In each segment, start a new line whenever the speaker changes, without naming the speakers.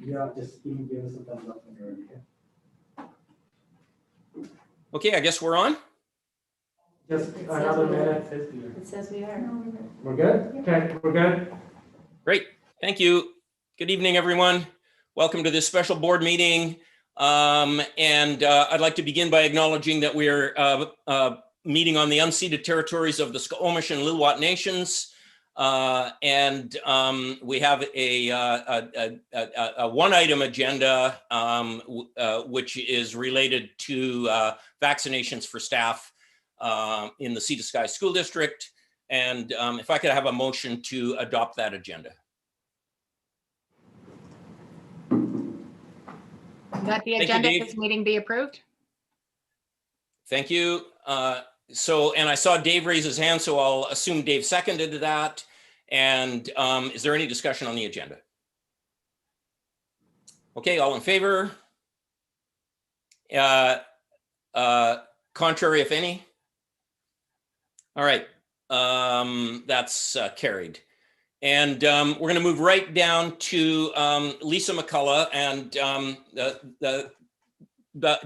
Yeah, just give us a thumbs up when you're ready.
Okay, I guess we're on.
Just another minute.
It says we are.
We're good? Okay, we're good.
Great, thank you. Good evening, everyone. Welcome to this special board meeting. I'd like to begin by acknowledging that we're meeting on the unceded territories of the Squamish and Lil'wat Nations. We have a one-item agenda, which is related to vaccinations for staff in the Sea to Sky School District. And if I could have a motion to adopt that agenda.
That the agenda of this meeting be approved?
Thank you. And I saw Dave raise his hand, so I'll assume Dave seconded that. And is there any discussion on the agenda? Okay, all in favor? Contrary, if any? All right, that's carried. And we're going to move right down to Lisa McCullough. And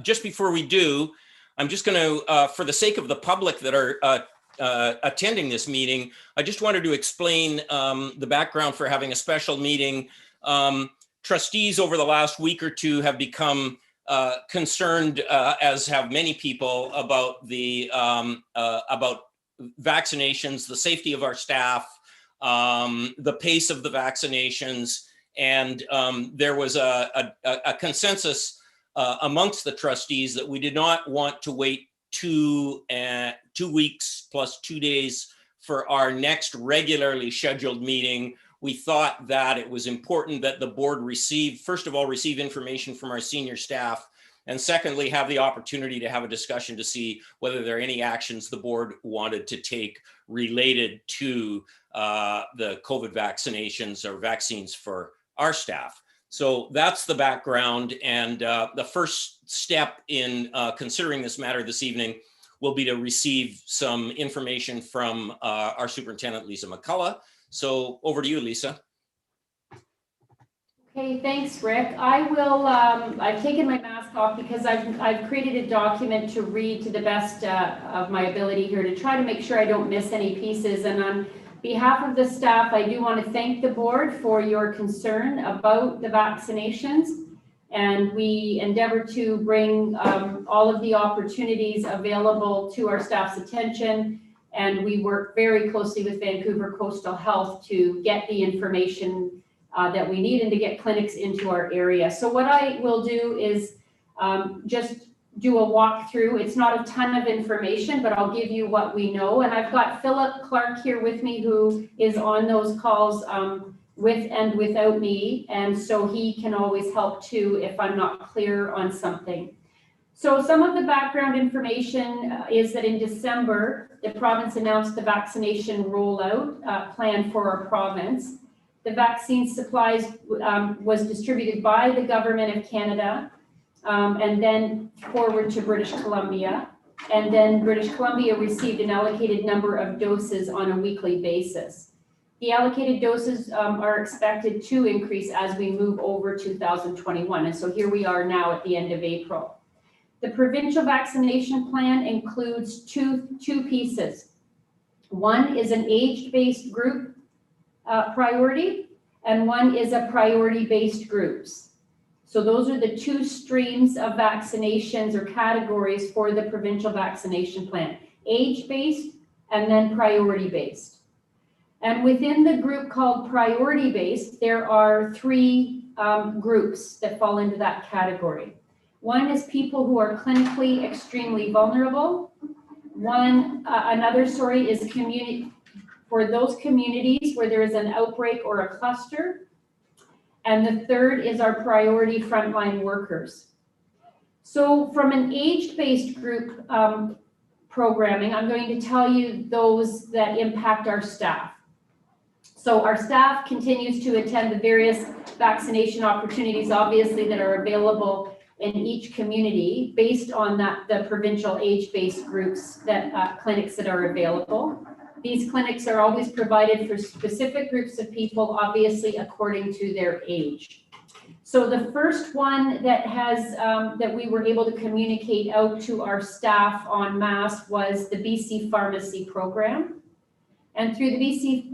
just before we do, I'm just going to, for the sake of the public that are attending this meeting, I just wanted to explain the background for having a special meeting. Trustees over the last week or two have become concerned, as have many people, about the about vaccinations, the safety of our staff, the pace of the vaccinations, and there was a consensus amongst the trustees that we did not want to wait 2 weeks plus 2 days for our next regularly scheduled meeting. We thought that it was important that the board first of all, receive information from our senior staff, and secondly, have the opportunity to have a discussion to see whether there are any actions the board wanted to take related to the COVID vaccinations or vaccines for our staff. So that's the background. And the first step in considering this matter this evening will be to receive some information from our superintendent, Lisa McCullough. So over to you, Lisa.
Okay, thanks, Rick. I will, I've taken my mask off because I've created a document to read to the best of my ability here to try to make sure I don't miss any pieces. And on behalf of the staff, I do want to thank the board for your concern about the vaccinations. And we endeavor to bring all of the opportunities available to our staff's attention. And we work very closely with Vancouver Coastal Health to get the information that we need and to get clinics into our area. So what I will do is just do a walkthrough. It's not a ton of information, but I'll give you what we know. And I've got Philip Clark here with me, who is on those calls with and without me. And so he can always help too if I'm not clear on something. So some of the background information is that in December, the province announced the vaccination rollout plan for our province. The vaccine supplies was distributed by the Government of Canada and then forward to British Columbia. And then British Columbia received an allocated number of doses on a weekly basis. The allocated doses are expected to increase as we move over 2021. And so here we are now at the end of April. The provincial vaccination plan includes two pieces. One is an age-based group priority, and one is a priority-based groups. So those are the two streams of vaccinations or categories for the provincial vaccination plan: age-based and then priority-based. And within the group called priority-based, there are three groups that fall into that category. One is people who are clinically extremely vulnerable. Another story is for those communities where there is an outbreak or a cluster. And the third is our priority frontline workers. So from an age-based group programming, I'm going to tell you those that impact our staff. So our staff continues to attend the various vaccination opportunities, obviously, that are available in each community based on the provincial age-based groups clinics that are available. These clinics are always provided for specific groups of people, obviously according to their age. So the first one that has, that we were able to communicate out to our staff en masse was the BC Pharmacy Program. And through the BC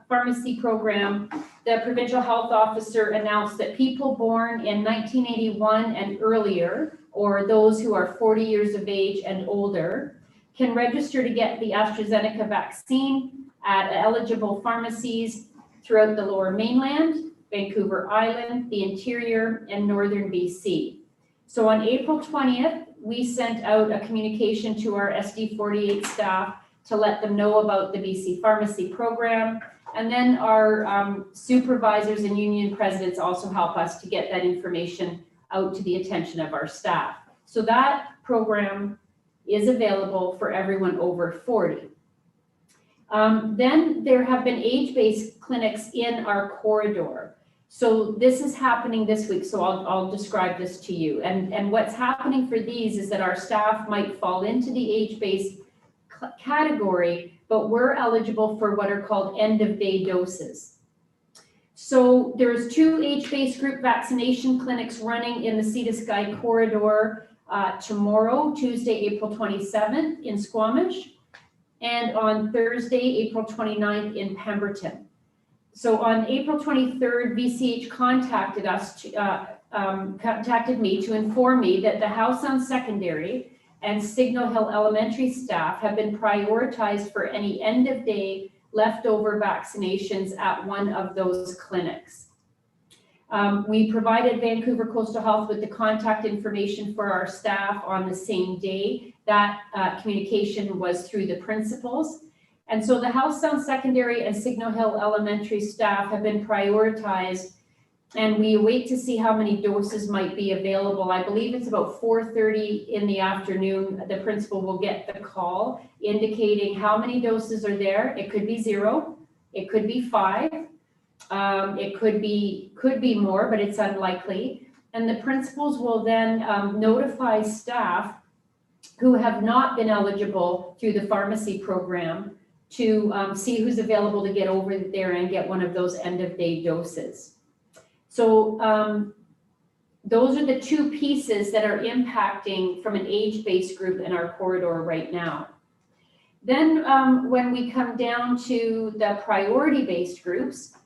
Pharmacy Program, the provincial health officer announced that people born in 1981 and earlier, or those who are 40 years of age and older, can register to get the AstraZeneca vaccine at eligible pharmacies throughout the Lower Mainland, Vancouver Island, the interior, and northern BC. So on April 20th, we sent out a communication to our SD48 staff to let them know about the BC Pharmacy Program. And then our supervisors and union presidents also help us to get that information out to the attention of our staff. So that program is available for everyone over 40. Then there have been age-based clinics in our corridor. So this is happening this week, so I'll describe this to you. And what's happening for these is that our staff might fall into the age-based category, but we're eligible for what are called end-of-day doses. So there's 2 age-based group vaccination clinics running in the Sea to Sky corridor tomorrow, Tuesday, April 27th in Squamish, and on Thursday, April 29th in Pemberton. So on April 23rd, VCH contacted us, contacted me to inform me that the Howe Sound Secondary and Signal Hill Elementary staff have been prioritized for any end-of-day leftover vaccinations at one of those clinics. We provided Vancouver Coastal Health with the contact information for our staff on the same day. That communication was through the principals. And so the Howe Sound Secondary and Signal Hill Elementary staff have been prioritized, and we wait to see how many doses might be available. I believe it's about 4:30 in the afternoon. The principal will get the call indicating how many doses are there. It could be 0, it could be 5, it could be more, but it's unlikely. And the principals will then notify staff who have not been eligible through the pharmacy program to see who's available to get over there and get one of those end-of-day doses. So those are the 2 pieces that are impacting from an age-based group in our corridor right now. Then when we come down to the priority-based groups,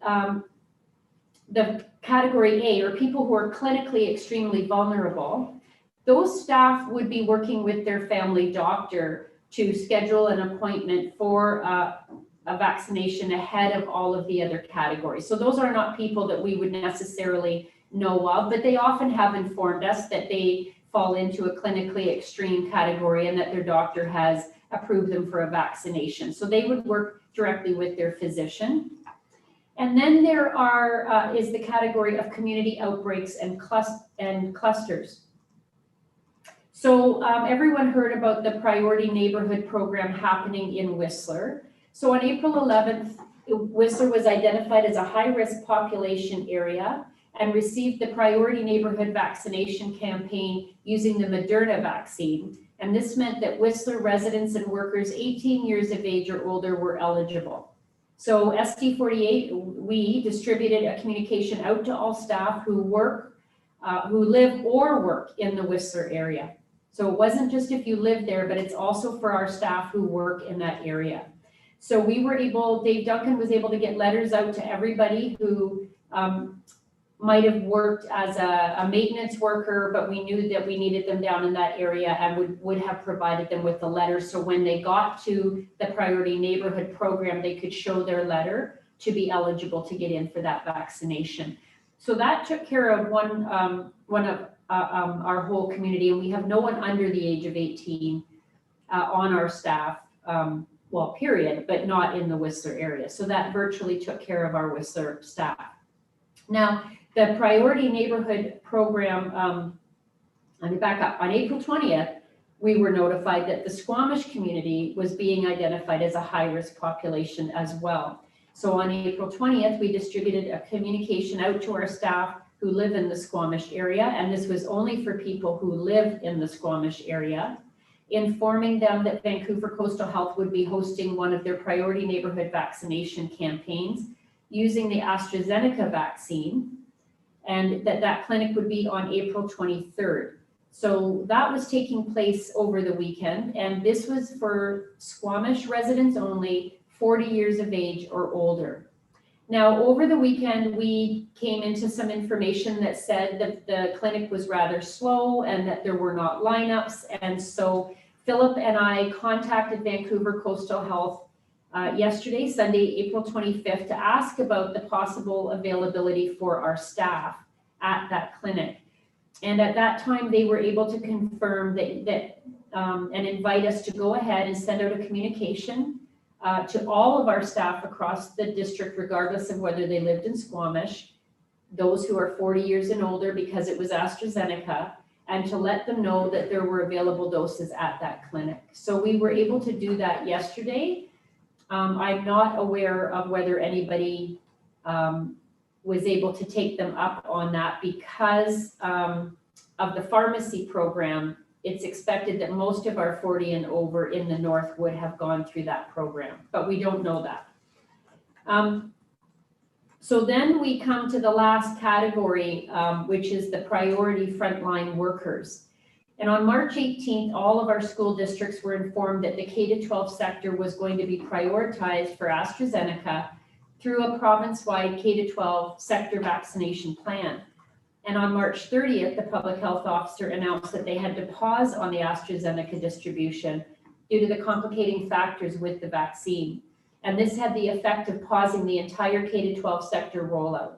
the category A, or people who are clinically extremely vulnerable, those staff would be working with their family doctor to schedule an appointment for a vaccination ahead of all of the other categories. So those are not people that we would necessarily know of, but they often have informed us that they fall into a clinically extreme category and that their doctor has approved them for a vaccination. So they would work directly with their physician. And then there is the category of community outbreaks and clusters. So everyone heard about the Priority Neighborhood Program happening in Whistler. So on April 11th, Whistler was identified as a high-risk population area and received the Priority Neighborhood Vaccination Campaign using the Moderna vaccine. And this meant that Whistler residents and workers 18 years of age or older were eligible. So SD48, we distributed a communication out to all staff who live or work in the Whistler area. So it wasn't just if you live there, but it's also for our staff who work in that area. So we were able, Dave Duncan was able to get letters out to everybody who might have worked as a maintenance worker, but we knew that we needed them down in that area and would have provided them with the letter. So when they got to the Priority Neighborhood Program, they could show their letter to be eligible to get in for that vaccination. So that took care of one of our whole community, and we have no one under the age of 18 on our staff, well, period, but not in the Whistler area. So that virtually took care of our Whistler staff. Now, the Priority Neighborhood Program, let me back up. On April 20th, we were notified that the Squamish community was being identified as a high-risk population as well. So on April 20th, we distributed a communication out to our staff who live in the Squamish area, and this was only for people who live in the Squamish area, informing them that Vancouver Coastal Health would be hosting one of their Priority Neighborhood vaccination campaigns using the AstraZeneca vaccine. and that clinic would be on April 23rd. So that was taking place over the weekend, and this was for Squamish residents only, 40 years of age or older. Now, over the weekend, we came into some information that said that the clinic was rather slow and that there were not lineups. And so Philip and I contacted Vancouver Coastal Health yesterday, Sunday, April 25th, to ask about the possible availability for our staff at that clinic. And at that time, they were able to confirm that and invite us to go ahead and send out a communication to all of our staff across the district, regardless of whether they lived in Squamish, those who are 40 years and older, because it was AstraZeneca, and to let them know that there were available doses at that clinic. So we were able to do that yesterday. I'm not aware of whether anybody was able to take them up on that because of the pharmacy program. It's expected that most of our 40 and over in the north would have gone through that program, but we don't know that. So then we come to the last category, which is the priority frontline workers. And on March 18th, all of our school districts were informed that the K-12 sector was going to be prioritized for AstraZeneca through a province-wide K-12 sector vaccination plan. And on March 30th, the public health officer announced that they had to pause on the AstraZeneca distribution due to the complicating factors with the vaccine. And this had the effect of pausing the entire K-12 sector rollout.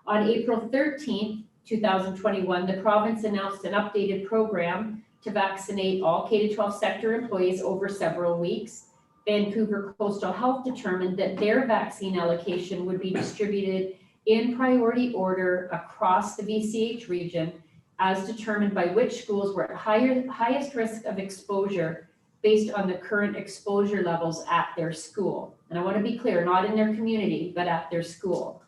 On April 13th, 2021, the province announced an updated program to vaccinate all K-12 sector employees over several weeks. Vancouver Coastal Health determined that their vaccine allocation would be distributed in priority order across the VCH region, as determined by which schools were at highest risk of exposure based on the current exposure levels at their school. And I want to be clear, not in their community, but at their school.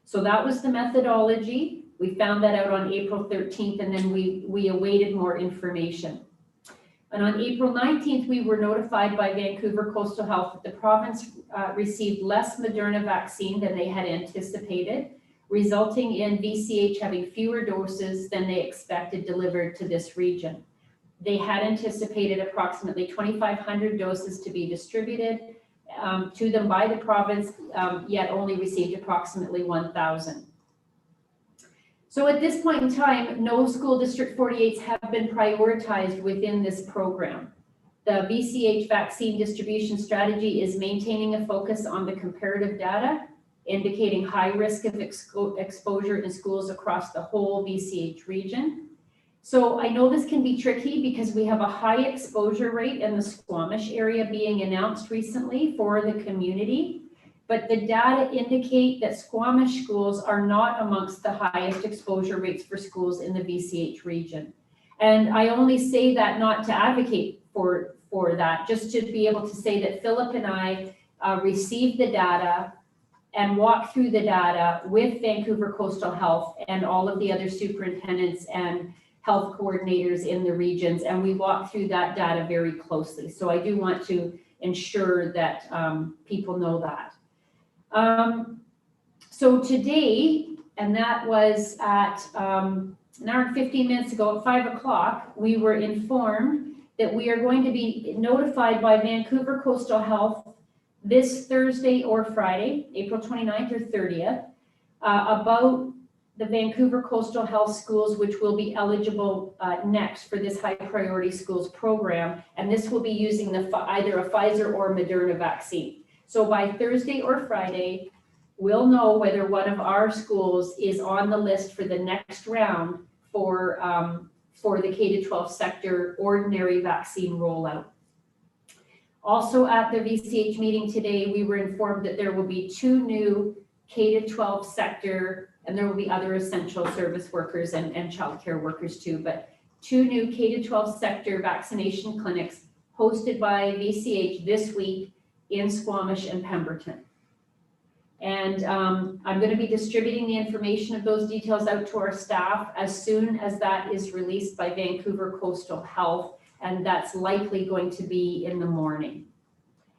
So that was the methodology. We found that out on April 13th, and then we awaited more information. And on April 19th, we were notified by Vancouver Coastal Health that the province received less Moderna vaccine than they had anticipated, resulting in VCH having fewer doses than they expected delivered to this region. They had anticipated approximately 2,500 doses to be distributed to them by the province, yet only received approximately 1,000. So at this point in time, no school district 48s have been prioritized within this program. The VCH vaccine distribution strategy is maintaining a focus on the comparative data, indicating high risk of exposure in schools across the whole VCH region. So I know this can be tricky because we have a high exposure rate in the Squamish area being announced recently for the community. But the data indicate that Squamish schools are not amongst the highest exposure rates for schools in the VCH region. And I only say that not to advocate for that, just to be able to say that Philip and I received the data and walked through the data with Vancouver Coastal Health and all of the other superintendents and health coordinators in the regions, and we walked through that data very closely. So I do want to ensure that people know that. So today, and that was at an hour and 15 minutes ago at 5 o'clock, we were informed that we are going to be notified by Vancouver Coastal Health this Thursday or Friday, April 29th or 30th, about the Vancouver Coastal Health schools, which will be eligible next for this high priority schools program. And this will be using either a Pfizer or Moderna vaccine. So by Thursday or Friday, we'll know whether one of our schools is on the list for the next round for the K-12 sector ordinary vaccine rollout. Also at the VCH meeting today, we were informed that there will be 2 new K-12 sector, and there will be other essential service workers and childcare workers too, but 2 new K-12 sector vaccination clinics hosted by VCH this week in Squamish and Pemberton. And I'm going to be distributing the information of those details out to our staff as soon as that is released by Vancouver Coastal Health, and that's likely going to be in the morning.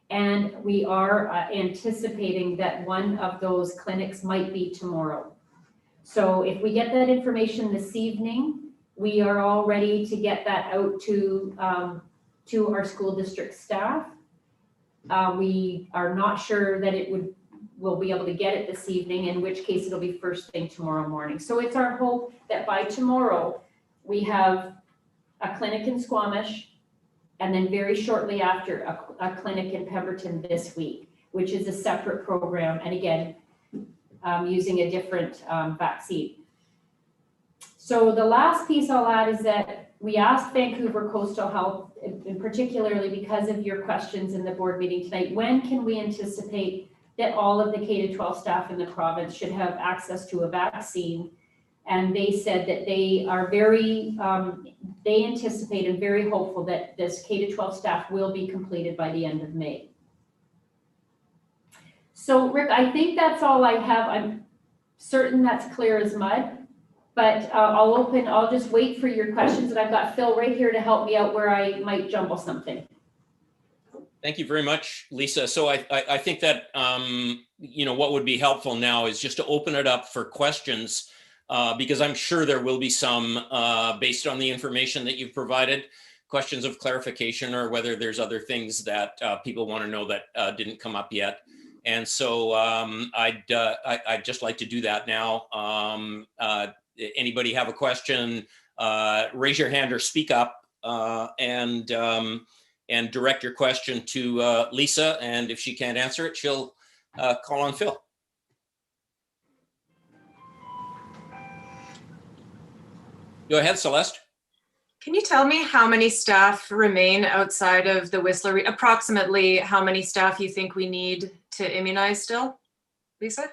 And we are anticipating that one of those clinics might be tomorrow. So if we get that information this evening, we are all ready to get that out to our school district staff. We are not sure that we'll be able to get it this evening, in which case it'll be first thing tomorrow morning. So it's our hope that by tomorrow, we have a clinic in Squamish, and then very shortly after, a clinic in Pemberton this week, which is a separate program, and again, using a different vaccine. So the last piece I'll add is that we asked Vancouver Coastal Health, and particularly because of your questions in the board meeting tonight, when can we anticipate that all of the K-12 staff in the province should have access to a vaccine? And they said that they are very, they anticipate and very hopeful that this K-12 staff will be completed by the end of May. So Rick, I think that's all I have. I'm certain that's clear as mud, but I'll just wait for your questions, and I've got Phil right here to help me out where I might jumble something.
Thank you very much, Lisa. So I think that, what would be helpful now is just to open it up for questions, because I'm sure there will be some, based on the information that you've provided, questions of clarification, or whether there's other things that people want to know that didn't come up yet. And so I'd just like to do that now. Anybody have a question, raise your hand or speak up, and direct your question to Lisa. And if she can't answer it, she'll call on Phil. Go ahead, Celeste.
Can you tell me how many staff remain outside of the Whistler? Approximately how many staff you think we need to immunize still, Lisa?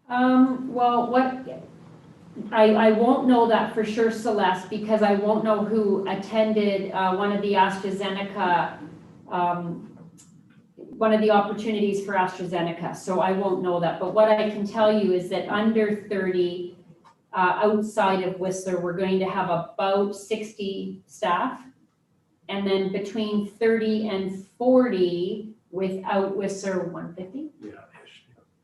Well, I won't know that for sure, Celeste, because I won't know who attended one of the AstraZeneca, one of the opportunities for AstraZeneca. So I won't know that. But what I can tell you is that under 30, outside of Whistler, we're going to have about 60 staff, and then between 30 and 40 without Whistler, 150?
Yeah.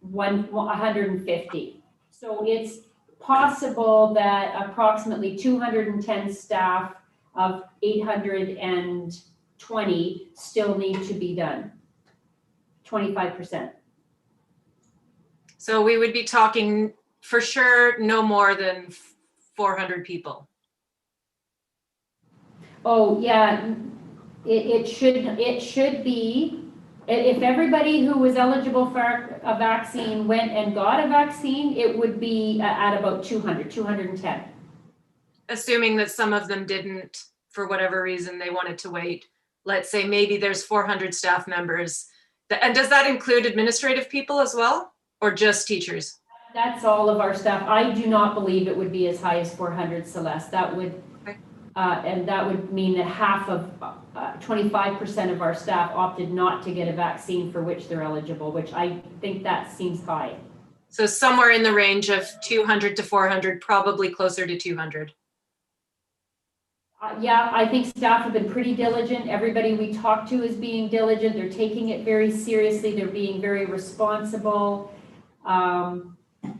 150. So it's possible that approximately 210 staff of 820 still need to be done, 25%.
So we would be talking for sure no more than 400 people.
Oh, yeah, it should be, if everybody who was eligible for a vaccine went and got a vaccine, it would be at about 210.
Assuming that some of them didn't, for whatever reason, they wanted to wait. Let's say maybe there's 400 staff members. And does that include administrative people as well, or just teachers?
That's all of our staff. I do not believe it would be as high as 400, Celeste. That would,
okay.
And that would mean that half of, 25% of our staff opted not to get a vaccine for which they're eligible, which I think that seems high.
So somewhere in the range of 200 to 400, probably closer to 200.
Yeah, I think staff have been pretty diligent. Everybody we talk to is being diligent. They're taking it very seriously. They're being very responsible.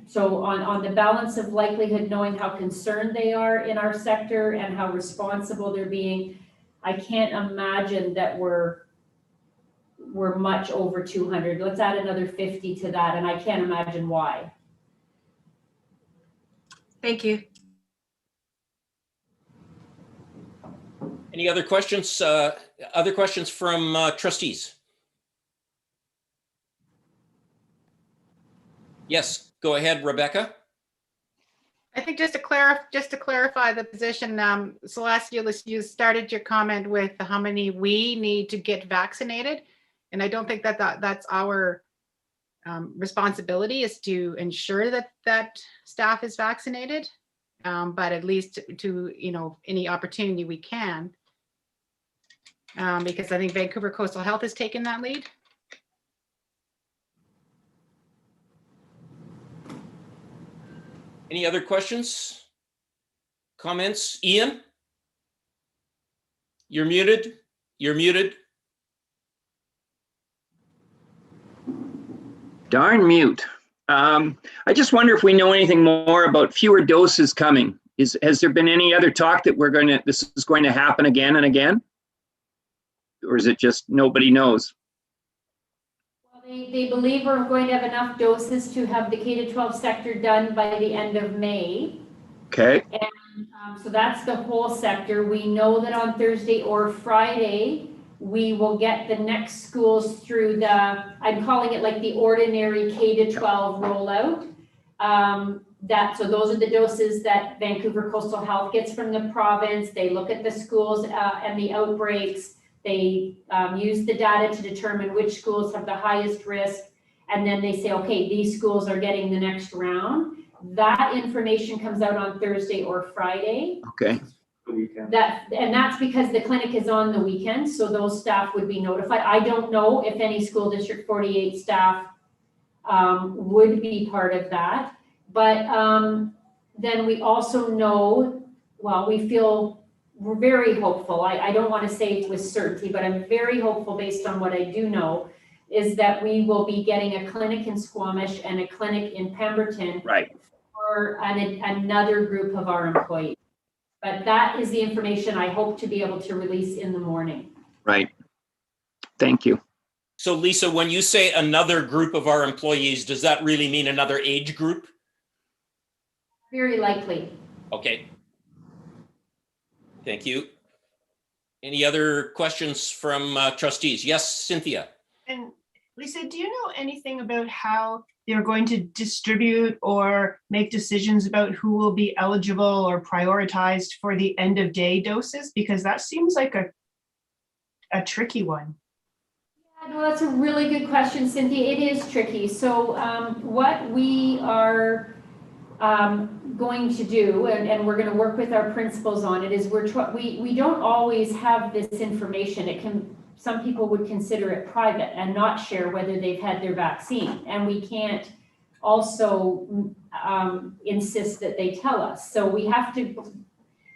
So on the balance of likelihood, knowing how concerned they are in our sector and how responsible they're being, I can't imagine that we're much over 200. Let's add another 50 to that, and I can't imagine why.
Thank you.
Any other questions? Other questions from trustees? Yes, go ahead, Rebecca.
I think just to clarify the position, Celeste, you started your comment with how many we need to get vaccinated. And I don't think that's our responsibility, is to ensure that staff is vaccinated, but at least to, any opportunity we can. Because I think Vancouver Coastal Health has taken that lead.
Any other questions? Comments? Ian? You're muted. You're muted.
Darn mute. I just wonder if we know anything more about fewer doses coming. Has there been any other talk that this is going to happen again and again? Or is it just nobody knows?
Well, they believe we're going to have enough doses to have the K-12 sector done by the end of May.
Okay,
So that's the whole sector. We know that on Thursday or Friday, we will get the next schools through I'm calling it like the ordinary K-12 rollout. So those are the doses that Vancouver Coastal Health gets from the province. They look at the schools and the outbreaks. They use the data to determine which schools have the highest risk. And then they say, okay, these schools are getting the next round. That information comes out on Thursday or Friday.
okay,
The weekend.
And that's because the clinic is on the weekend, so those staff would be notified. I don't know if any school district 48 staff would be part of that. But then we also know, well, we're very hopeful. I don't want to say it with certainty, but I'm very hopeful based on what I do know, is that we will be getting a clinic in Squamish and a clinic in Pemberton
right.
for another group of our employees. But that is the information I hope to be able to release in the morning.
Right. Thank you.
So Lisa, when you say another group of our employees, does that really mean another age group?
Very likely.
Okay. Thank you. Any other questions from trustees? Yes, Cynthia.
And Lisa, do you know anything about how they're going to distribute or make decisions about who will be eligible or prioritized for the end of day doses? Because that seems like a tricky one.
Yeah, no, that's a really good question, Cynthia. It is tricky. So what we are going to do, and we're going to work with our principals on it, is we don't always have this information. Some people would consider it private and not share whether they've had their vaccine. And we can't also insist that they tell us. So we have to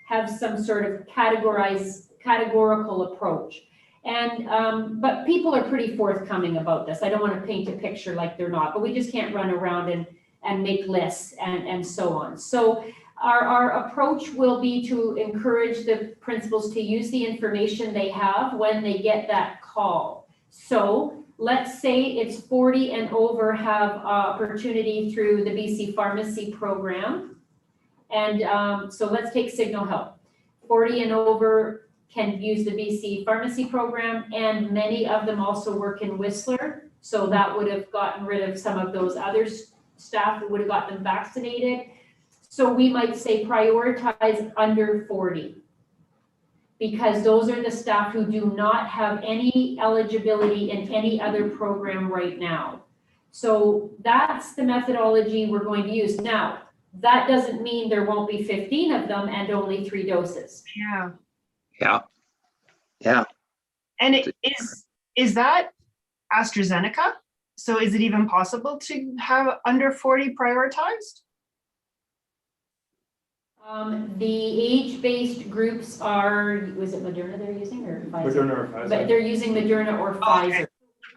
have some sort of categorical approach. And but people are pretty forthcoming about this. I don't want to paint a picture like they're not, but we just can't run around and make lists and so on. So our approach will be to encourage the principals to use the information they have when they get that call. So let's say it's 40 and over have opportunity through the BC Pharmacy program. And so let's take Signal Health. 40 and over can use the BC Pharmacy program, and many of them also work in Whistler. So that would have gotten rid of some of those other staff that would have got them vaccinated. So we might say prioritize under 40, because those are the staff who do not have any eligibility in any other program right now. So that's the methodology we're going to use. Now, that doesn't mean there won't be 15 of them and only 3 doses.
Yeah.
Yeah. Yeah.
And it is that AstraZeneca? So is it even possible to have under 40 prioritized?
The age-based groups was it Moderna they're using or Pfizer?
Moderna or Pfizer.
But they're using Moderna or Pfizer.
Okay.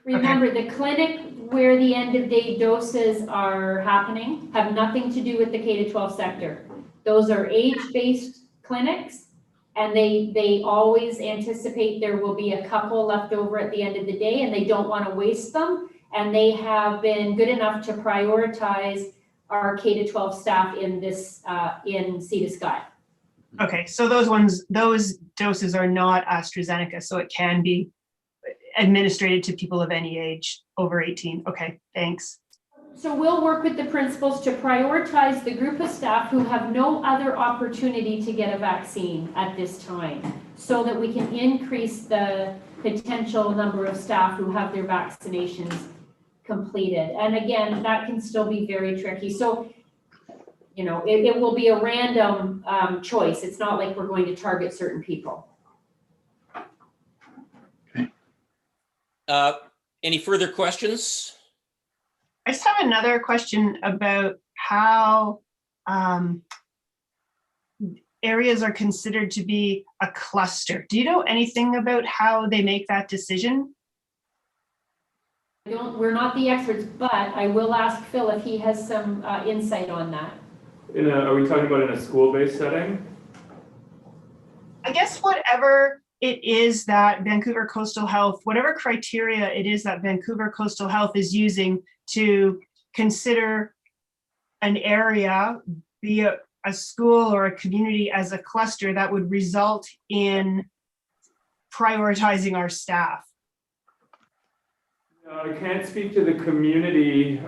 Remember, the clinic where the end-of-day doses are happening have nothing to do with the K-12 sector. Those are age-based clinics, and they always anticipate there will be a couple left over at the end of the day, and they don't want to waste them. And they have been good enough to prioritize our K-12 staff in this in Sea to Sky.
Okay, so those doses are not AstraZeneca, so it can be administered to people of any age over 18. Okay, thanks.
So we'll work with the principals to prioritize the group of staff who have no other opportunity to get a vaccine at this time, so that we can increase the potential number of staff who have their vaccinations completed. And again, that can still be very tricky. So, you know, it will be a random choice. It's not like we're going to target certain people.
Any further questions?
I just have another question about how areas are considered to be a cluster. Do you know anything about how they make that decision?
We're not the experts, but I will ask Phil if he has some insight on that.
Are we talking about in a school-based setting?
I guess whatever it is that Vancouver Coastal Health, whatever criteria it is that Vancouver Coastal Health is using to consider an area, be a school or a community as a cluster, that would result in prioritizing our staff.
I can't speak to the community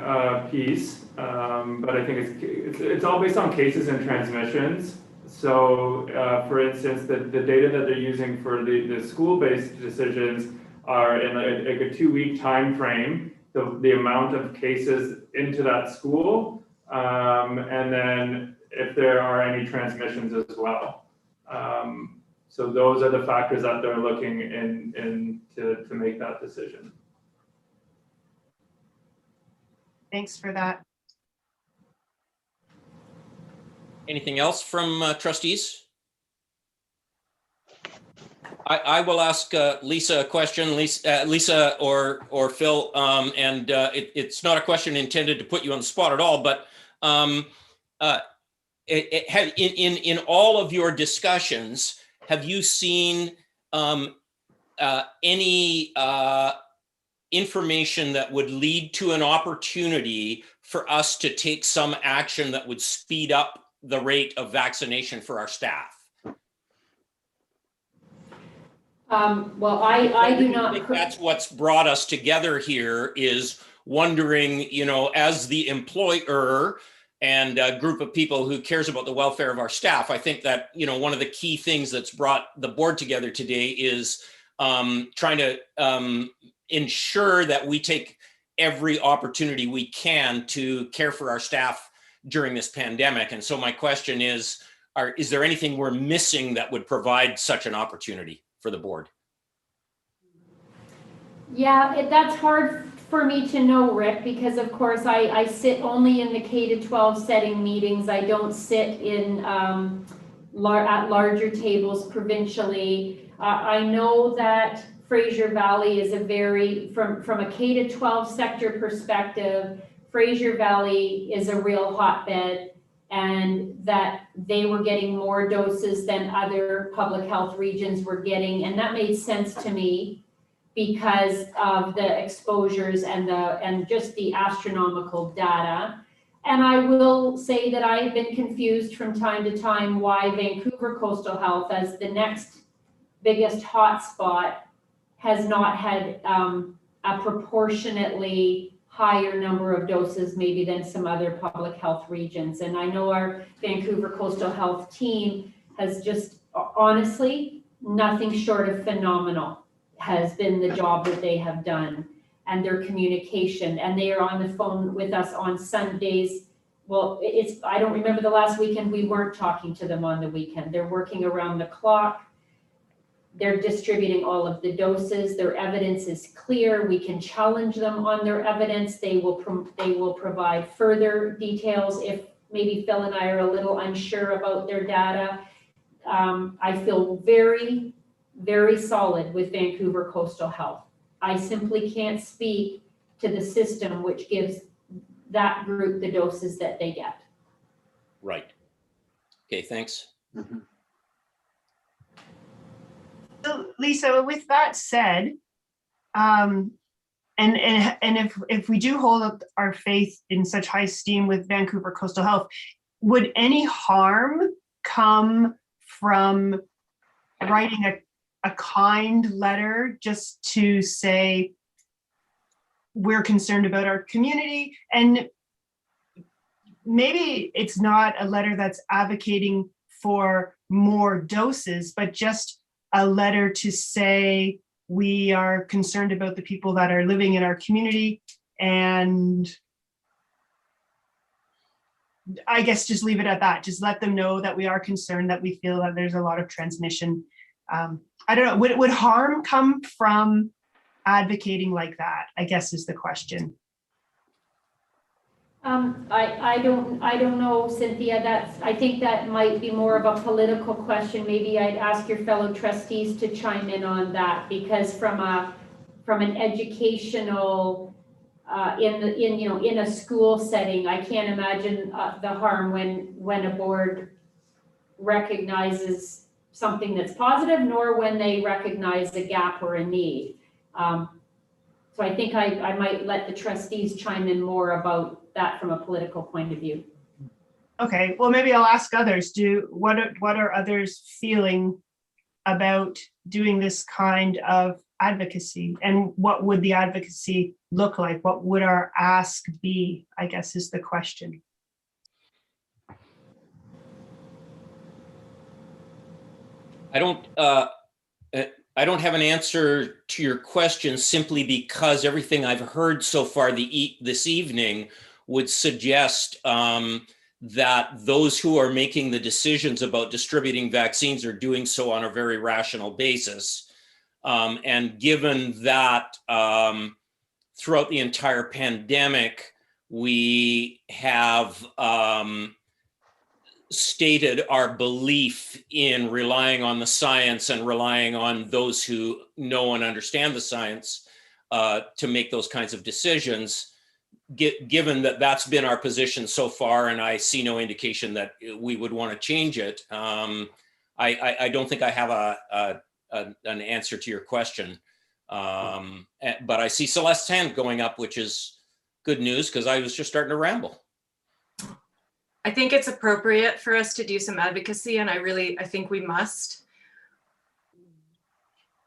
piece, but I think it's all based on cases and transmissions. So, for instance, the data that they're using for the school-based decisions are in like a 2-week time frame. The amount of cases into that school, and then if there are any transmissions as well. So those are the factors that they're looking in to make that decision.
Thanks for that.
Anything else from trustees? I will ask Lisa a question, Lisa or Phil, and it's not a question intended to put you on the spot at all, but in all of your discussions, have you seen any information that would lead to an opportunity for us to take some action that would speed up the rate of vaccination for our staff?
Well, I do not
think that's what's brought us together here, is wondering, as the employer and a group of people who cares about the welfare of our staff, I think that, one of the key things that's brought the board together today is trying to ensure that we take every opportunity we can to care for our staff during this pandemic. And so my question is there anything we're missing that would provide such an opportunity for the board?
Yeah, that's hard for me to know, Rick, because of course I sit only in the K-12 setting meetings. I don't sit in at larger tables provincially. I know that Fraser Valley is from a K-12 sector perspective, Fraser Valley is a real hotbed, and that they were getting more doses than other public health regions were getting. And that made sense to me because of the exposures and just the astronomical data. And I will say that I have been confused from time to time why Vancouver Coastal Health, as the next biggest hotspot, has not had a proportionately higher number of doses maybe than some other public health regions. And I know our Vancouver Coastal Health team has just, honestly, nothing short of phenomenal has been the job that they have done, and their communication. And they are on the phone with us on Sundays. Well, I don't remember the last weekend we weren't talking to them on the weekend. They're working around the clock. They're distributing all of the doses. Their evidence is clear. We can challenge them on their evidence. They will provide further details if maybe Phil and I are a little unsure about their data. I feel very, very solid with Vancouver Coastal Health. I simply can't speak to the system which gives that group the doses that they get.
Right. Okay, thanks.
Mhm.
So Lisa, with that said, and if we do hold up our faith in such high esteem with Vancouver Coastal Health, would any harm come from writing a kind letter just to say we're concerned about our community? And maybe it's not a letter that's advocating for more doses, but just a letter to say we are concerned about the people that are living in our community, and I guess just leave it at that. Just let them know that we are concerned, that we feel that there's a lot of transmission. I don't know, would harm come from advocating like that, I guess is the question.
I don't know, Cynthia. I think that might be more of a political question. Maybe I'd ask your fellow trustees to chime in on that, because from an educational in a school setting. I can't imagine the harm when a board recognizes something that's positive, nor when they recognize a gap or a need. So I think I might let the trustees chime in more about that from a political point of view.
Okay, well, maybe I'll ask others, what are others feeling about doing this kind of advocacy? And what would the advocacy look like? What would our ask be, I guess is the question.
I don't have an answer to your question simply because everything I've heard so far this evening would suggest that those who are making the decisions about distributing vaccines are doing so on a very rational basis. And given that throughout the entire pandemic, we have stated our belief in relying on the science and relying on those who know and understand the science to make those kinds of decisions. Given that that's been our position so far, and I see no indication that we would want to change it, I don't think I have an answer to your question. But I see Celeste's hand going up, which is good news because I was just starting to ramble.
I think it's appropriate for us to do some advocacy, and I think we must.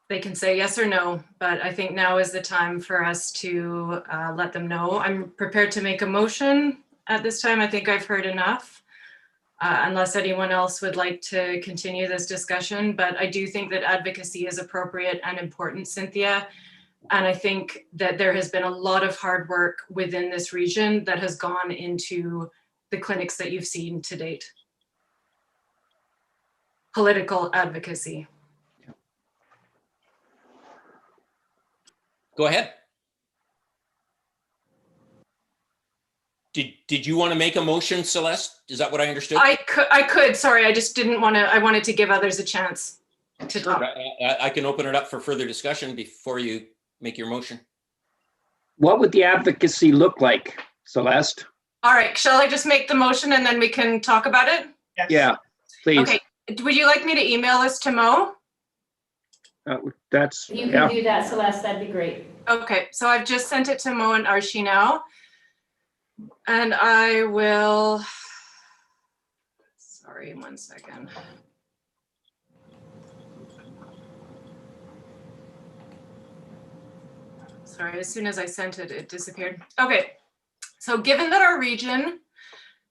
They can say yes or no, but I think now is the time for us to let them know. I'm prepared to make a motion at this time. I think I've heard enough, unless anyone else would like to continue this discussion. But I do think that advocacy is appropriate and important, Cynthia. And I think that there has been a lot of hard work within this region that has gone into the clinics that you've seen to date. Political advocacy.
Go ahead. Did you want to make a motion, Celeste? Is that what I understood?
I could, sorry, I just didn't want to, I wanted to give others a chance to talk.
I can open it up for further discussion before you make your motion.
What would the advocacy look like, Celeste?
All right, shall I just make the motion and then we can talk about it?
Yes.
Yeah, please.
Okay, would you like me to email this to Mo?
That's,
If you
yeah.
can do that, Celeste, that'd be great.
Okay, so I've just sent it to Mo and Archie now. And I will, sorry, 1 second. Sorry, as soon as I sent it, it disappeared. Okay, so given that our region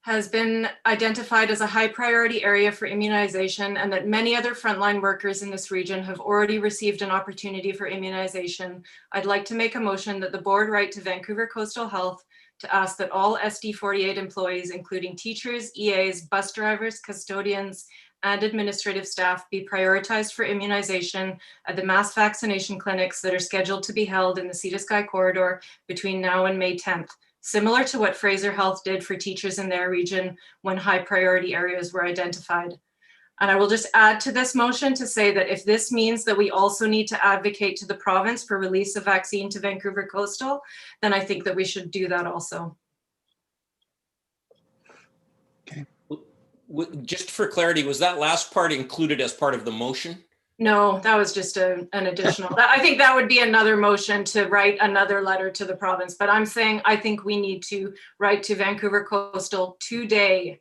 has been identified as a high priority area for immunization and that many other frontline workers in this region have already received an opportunity for immunization, I'd like to make a motion that the board write to Vancouver Coastal Health to ask that all SD48 employees, including teachers, EAs, bus drivers, custodians, and administrative staff, be prioritized for immunization at the mass vaccination clinics that are scheduled to be held in the Sea to Sky corridor between now and May 10th, similar to what Fraser Health did for teachers in their region when high priority areas were identified. And I will just add to this motion to say that if this means that we also need to advocate to the province for release of vaccine to Vancouver Coastal, then I think that we should do that also.
Just for clarity, was that last part included as part of the motion?
No, that was just an additional, I think that would be another motion to write another letter to the province, but I'm saying I think we need to write to Vancouver Coastal today,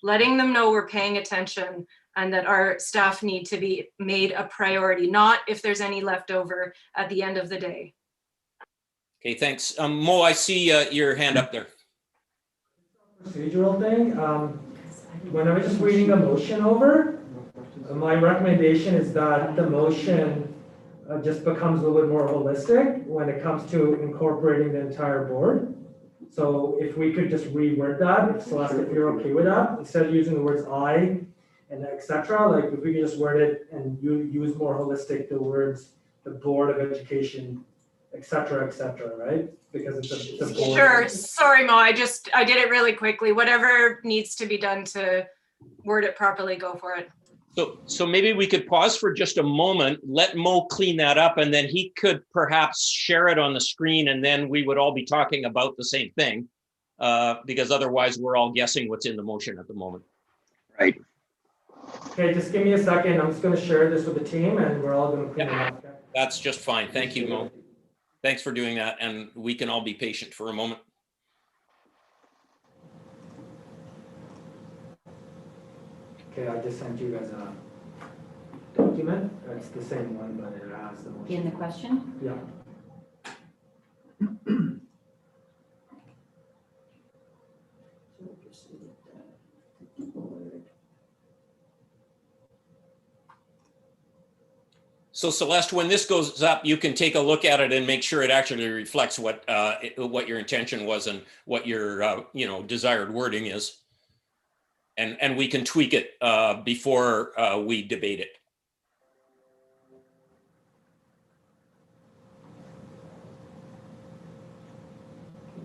letting them know we're paying attention and that our staff need to be made a priority, not if there's any left over at the end of the day.
Okay, thanks. Mo, I see your hand up there.
Procedural thing. When I was just reading the motion over, my recommendation is that the motion just becomes a little bit more holistic when it comes to incorporating the entire board. So if we could just reword that, Celeste, if you're okay with that, instead of using the words I and et cetera, like if we could just word it and you use more holistic the words the Board of Education, et cetera, right? Because it's a board.
Sure, sorry Mo, I did it really quickly. Whatever needs to be done to word it properly, go for it.
So maybe we could pause for just a moment, let Mo clean that up, and then he could perhaps share it on the screen, and then we would all be talking about the same thing, because otherwise we're all guessing what's in the motion at the moment.
Right.
Okay, just give me a second. I'm just gonna share this with the team and we're all gonna clean it up. Okay?
That's just fine. Thank you, Mo. Thanks for doing that, and we can all be patient for a moment.
Okay, I just sent you guys a document. It's the same one, but it has the motion.
In the question?
Yeah.
So Celeste, when this goes up, you can take a look at it and make sure it actually reflects what your intention was and what your desired wording is. And we can tweak it before we debate it.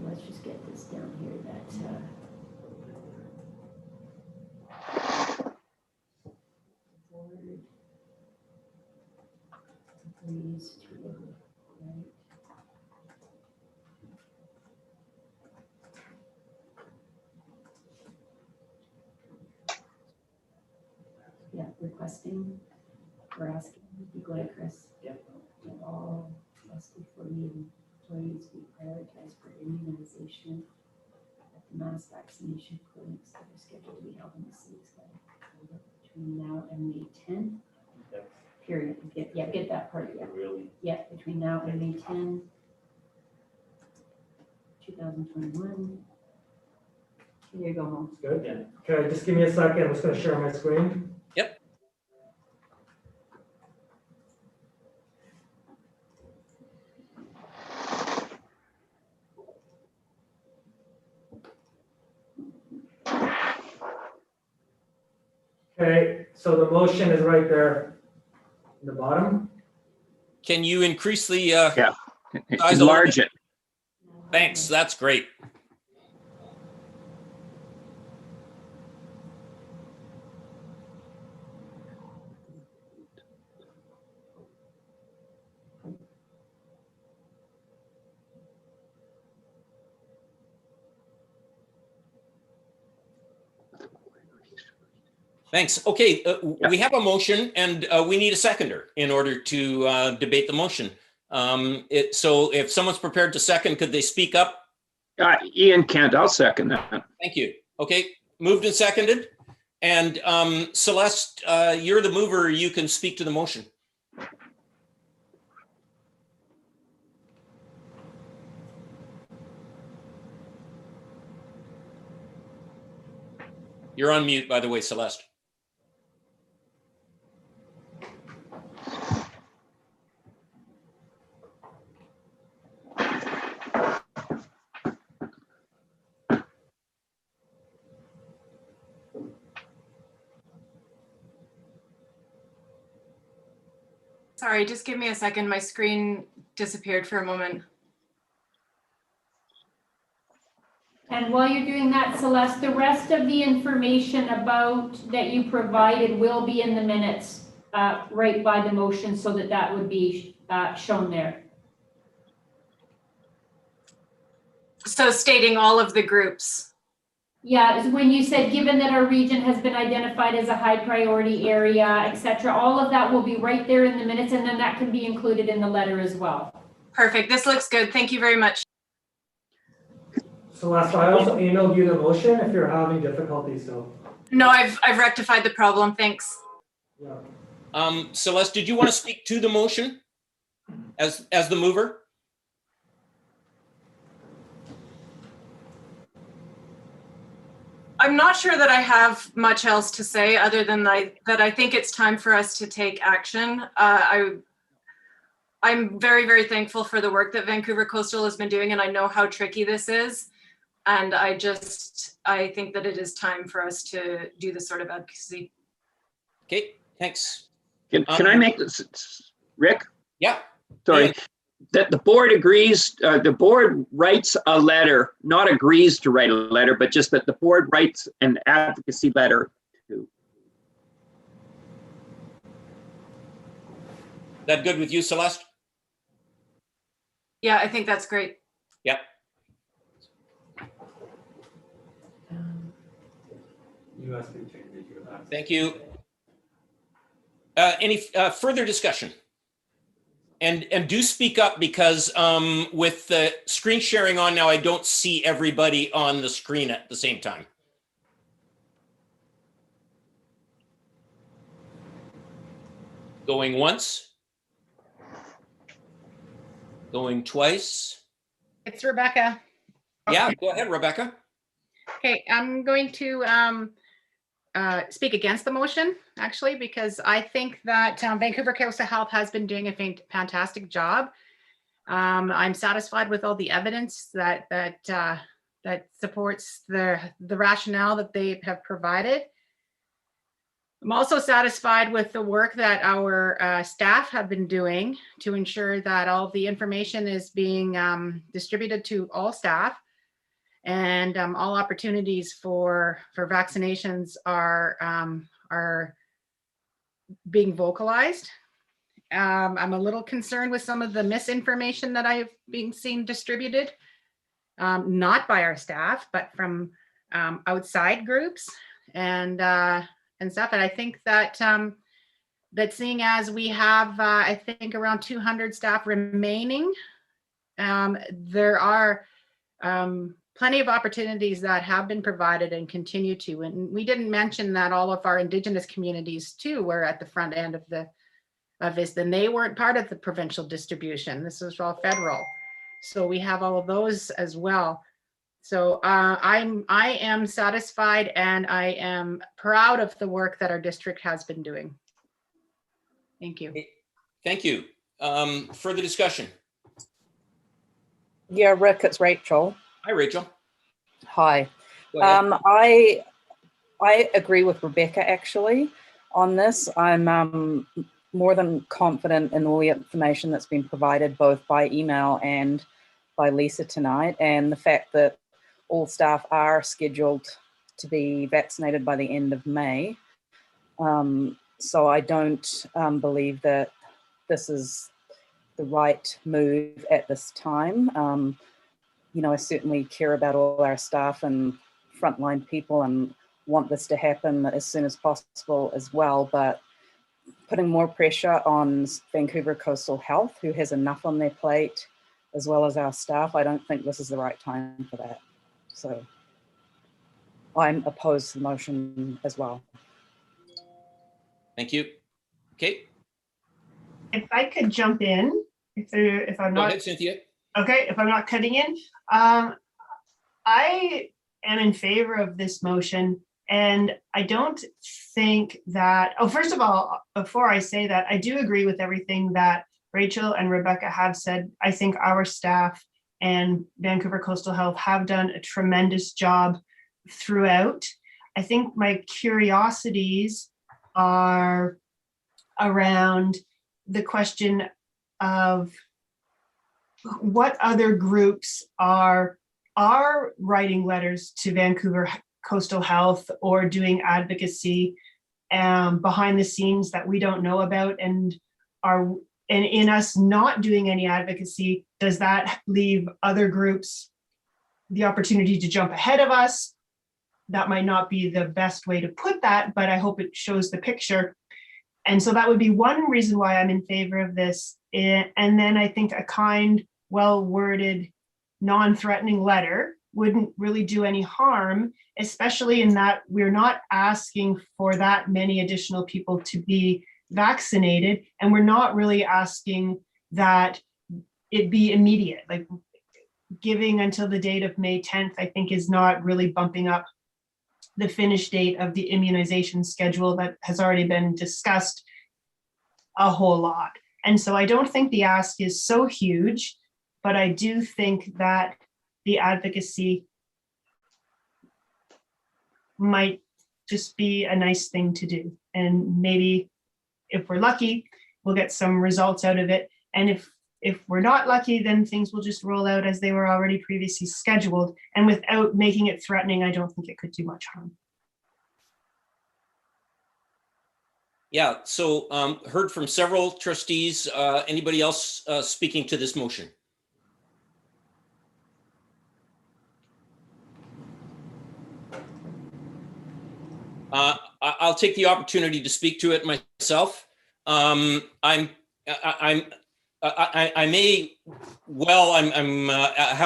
Let's just get this down here that, please, right. Yeah, requesting, we're asking, you go ahead, Chris.
Yep.
That all SB40 employees be prioritized for immunization at the mass vaccination clinics that are scheduled to be held in the city's between now and May 10th. Period. Get that part, yeah.
Really?
Yeah, between now and May 10, 2021. Here you go, Mo.
Good?
Yeah.
Okay, just give me a second. I'm just gonna share my screen.
Yep.
Okay, so the motion is right there in the bottom.
Can you increase the,
Yeah.
Size
Enlarge it.
thanks, that's great. Thanks. Okay, we have a motion and we need a seconder in order to debate the motion. So if someone's prepared to second, could they speak up?
Ian Kent, I'll second that.
Thank you. Okay, moved and seconded. And Celeste, you're the mover. You can speak to the motion. You're on mute, by the way, Celeste.
Sorry, just give me a second. My screen disappeared for a moment.
And while you're doing that, Celeste, the rest of the information about that you provided will be in the minutes right by the motion so that would be shown there.
So stating all of the groups.
Yeah, when you said, given that our region has been identified as a high priority area, et cetera, all of that will be right there in the minutes, and then that can be included in the letter as well.
Perfect. This looks good. Thank you very much.
Celeste, I also emailed you the motion if you're having difficulties, so.
No, I've rectified the problem. Thanks.
Yeah.
Celeste, did you want to speak to the motion as the mover?
I'm not sure that I have much else to say other than that I think it's time for us to take action. I'm very, very thankful for the work that Vancouver Coastal has been doing, and I know how tricky this is. And I think that it is time for us to do this sort of advocacy.
Okay, thanks.
Can I make this, Rick?
Yeah.
Sorry.
Yeah.
That the board agrees, the board writes a letter, not agrees to write a letter, but just that the board writes an advocacy letter to
That good with you, Celeste?
Yeah, I think that's great.
Yep. Thank you. Any further discussion? And do speak up, because with the screen sharing on now, I don't see everybody on the screen at the same time. Going once. Going twice.
It's Rebecca.
Yeah, go ahead, Rebecca.
Okay, I'm going to speak against the motion, actually, because I think that Vancouver Coastal Health has been doing a fantastic job. I'm satisfied with all the evidence that supports the rationale that they have provided. I'm also satisfied with the work that our staff have been doing to ensure that all the information is being distributed to all staff, and all opportunities for vaccinations are being vocalized. I'm a little concerned with some of the misinformation that I've been seeing distributed, not by our staff, but from outside groups and stuff. And I think that that seeing as we have, I think, around 200 staff remaining, there are plenty of opportunities that have been provided and continue to. And we didn't mention that all of our Indigenous communities too were at the front end of this, and they weren't part of the provincial distribution. This was all federal. So we have all of those as well. So I am satisfied, and I am proud of the work that our district has been doing. Thank you.
Thank you. Further discussion?
Yeah, Rick, it's Rachel.
Hi, Rachel.
Hi.
Go ahead.
I agree with Rebecca actually on this. I'm more than confident in all the information that's been provided both by email and by Lisa tonight, and the fact that all staff are scheduled to be vaccinated by the end of May. So I don't believe that this is the right move at this time. You know, I certainly care about all our staff and frontline people and want this to happen as soon as possible as well, but putting more pressure on Vancouver Coastal Health, who has enough on their plate, as well as our staff, I don't think this is the right time for that. So I'm opposed to the motion as well.
Thank you. Kate?
If I could jump in, if I'm
Go
not,
ahead, Cynthia.
okay, if I'm not cutting in, I am in favor of this motion, and I don't think that, oh, first of all, before I say that, I do agree with everything that Rachel and Rebecca have said. I think our staff and Vancouver Coastal Health have done a tremendous job throughout. I think my curiosities are around the question of what other groups are writing letters to Vancouver Coastal Health or doing advocacy behind the scenes that we don't know about, and in us not doing any advocacy, does that leave other groups the opportunity to jump ahead of us? That might not be the best way to put that, but I hope it shows the picture. And so that would be one reason why I'm in favor of this. And then I think a kind, well-worded, non-threatening letter wouldn't really do any harm, especially in that we're not asking for that many additional people to be vaccinated, and we're not really asking that it be immediate. Like giving until the date of May 10th, I think is not really bumping up the finish date of the immunization schedule that has already been discussed a whole lot. And so I don't think the ask is so huge, but I do think that the advocacy might just be a nice thing to do. And maybe if we're lucky, we'll get some results out of it. And if we're not lucky, then things will just roll out as they were already previously scheduled. And without making it threatening, I don't think it could do much harm.
Yeah, so heard from several trustees. Anybody else speaking to this motion? I'll take the opportunity to speak to it myself. I have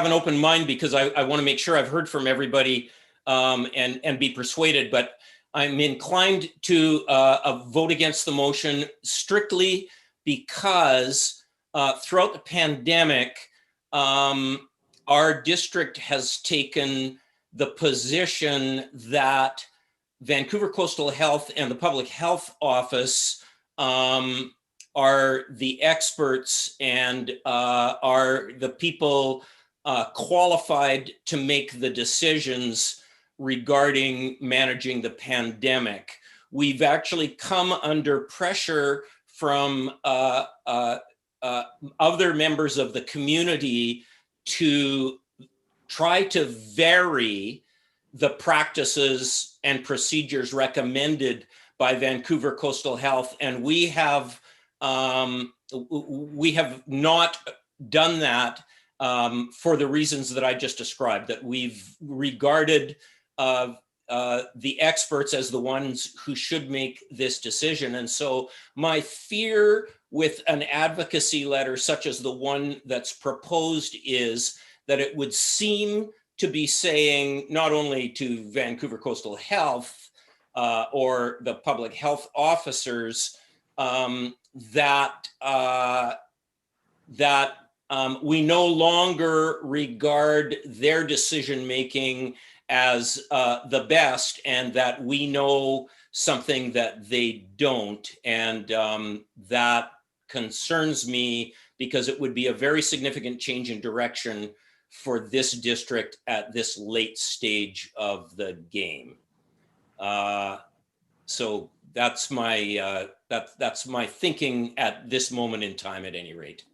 an open mind because I want to make sure I've heard from everybody and be persuaded, but I'm inclined to vote against the motion strictly because throughout the pandemic, our district has taken the position that Vancouver Coastal Health and the Public Health Office are the experts and are the people qualified to make the decisions regarding managing the pandemic. We've actually come under pressure from other members of the community to try to vary the practices and procedures recommended by Vancouver Coastal Health, and we have not done that for the reasons that I just described. That we've regarded the experts as the ones who should make this decision, and so my fear with an advocacy letter such as the one that's proposed is that it would seem to be saying not only to Vancouver Coastal Health or the public health officers that we no longer regard their decision-making as the best, and that we know something that they don't. And that concerns me because it would be a very significant change in direction for this district at this late stage of the game. So that's my that's my thinking at this moment in time, at any rate.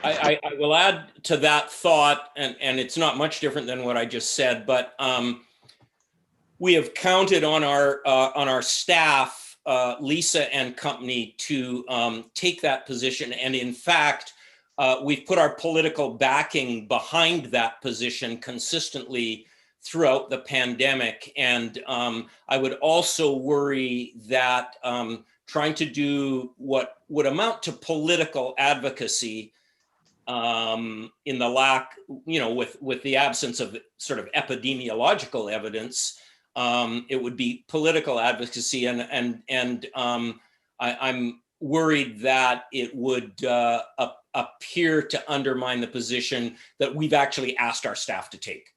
I will add to that thought, and it's not much different than what I just said, but we have counted on our staff, Lisa and company, to take that position. And in fact, we've put our political backing behind that position consistently throughout the pandemic. And I would also worry that trying to do what would amount to political advocacy in the lack, with the absence of sort of epidemiological evidence, it would be political advocacy, and I'm worried that it would appear to undermine the position that we've actually asked our staff to take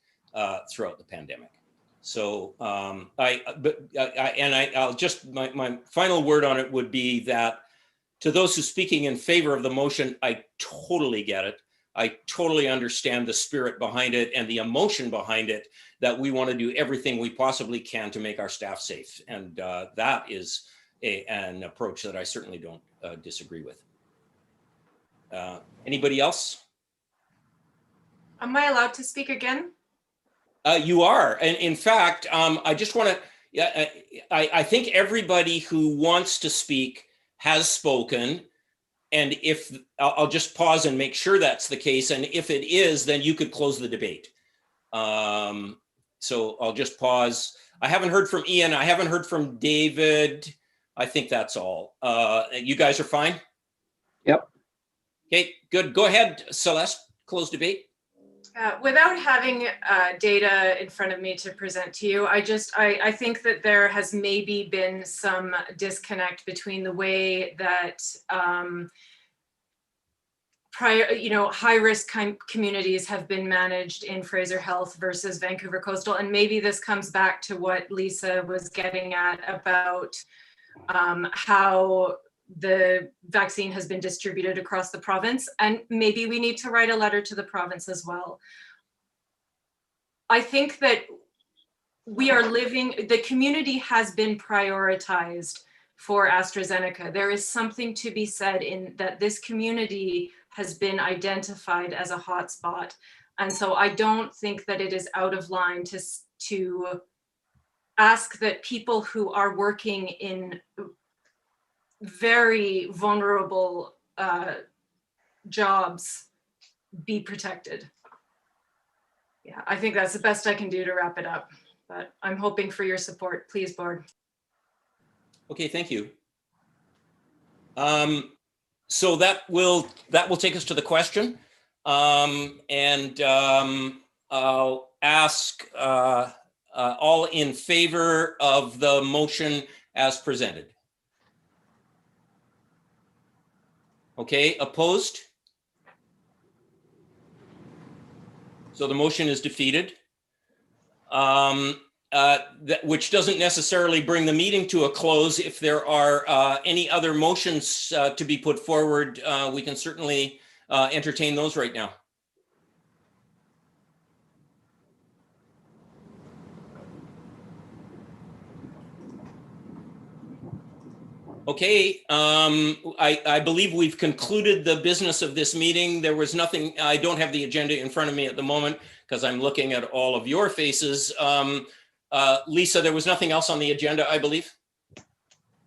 throughout the pandemic. So I'll just my final word on it would be that to those who speaking in favor of the motion, I totally get it. I totally understand the spirit behind it and the emotion behind it, that we want to do everything we possibly can to make our staff safe. And that is an approach that I certainly don't disagree with. Anybody else?
Am I allowed to speak again?
You are. And in fact, I just want to, I think everybody who wants to speak has spoken. And if I'll just pause and make sure that's the case. And if it is, then you could close the debate. So I'll just pause. I haven't heard from Ian. I haven't heard from David. I think that's all. You guys are fine?
Yep.
Okay, good. Go ahead, Celeste, close debate.
Without having data in front of me to present to you, I think that there has maybe been some disconnect between the way that high-risk communities have been managed in Fraser Health versus Vancouver Coastal. And maybe this comes back to what Lisa was getting at about how the vaccine has been distributed across the province, and maybe we need to write a letter to the province as well. I think that the community has been prioritized for AstraZeneca. There is something to be said in that this community has been identified as a hotspot. And so I don't think that it is out of line to ask that people who are working in very vulnerable jobs be protected. Yeah, I think that's the best I can do to wrap it up, but I'm hoping for your support, please, board.
Okay, thank you. So that will take us to the question. I'll ask all in favor of the motion as presented. Okay, opposed? So the motion is defeated. Which doesn't necessarily bring the meeting to a close. If there are any other motions to be put forward, we can certainly entertain those right now. Okay, I believe we've concluded the business of this meeting. There was nothing, I don't have the agenda in front of me at the moment because I'm looking at all of your faces. Lisa, there was nothing else on the agenda, I believe?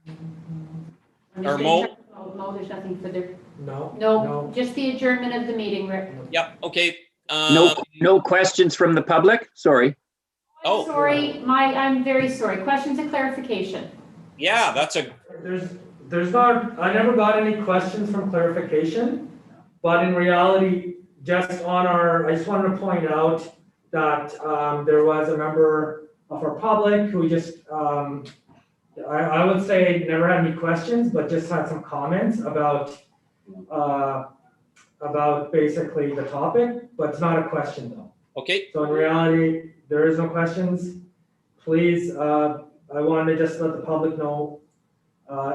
I'm
Or
just
Mo?
gonna check. Mo, there's nothing for the,
No.
no, just the adjournment of the meeting, Rick.
Yep, okay.
No questions from the public? Sorry.
Oh.
Sorry, I'm very sorry. Questions and clarification.
Yeah, that's a,
There's not, I never got any questions from clarification, but in reality, just on I just wanted to point out that there was a member of our public who just, I would say never had any questions, but just had some comments about basically the topic, but it's not a question though.
okay.
So in reality, there is no questions. Please, I wanted to just let the public know,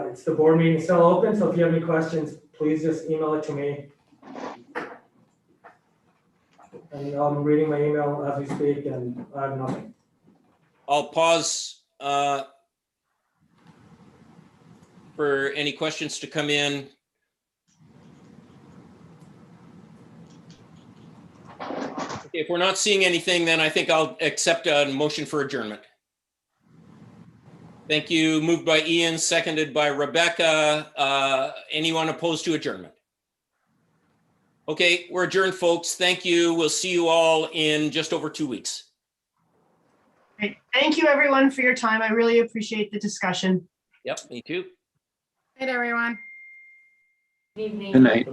it's the board meeting still open, so if you have any questions, please just email it to me. And I'm reading my email as we speak and I have nothing.
I'll pause for any questions to come in. Okay, if we're not seeing anything, then I think I'll accept a motion for adjournment. Thank you. Moved by Ian, seconded by Rebecca. Anyone opposed to adjournment? Okay, we're adjourned, folks. Thank you. We'll see you all in just over 2 weeks.
Great. Thank you, everyone, for your time. I really appreciate the discussion.
Yep, me too.
Good night, everyone.
Good evening.
Good night.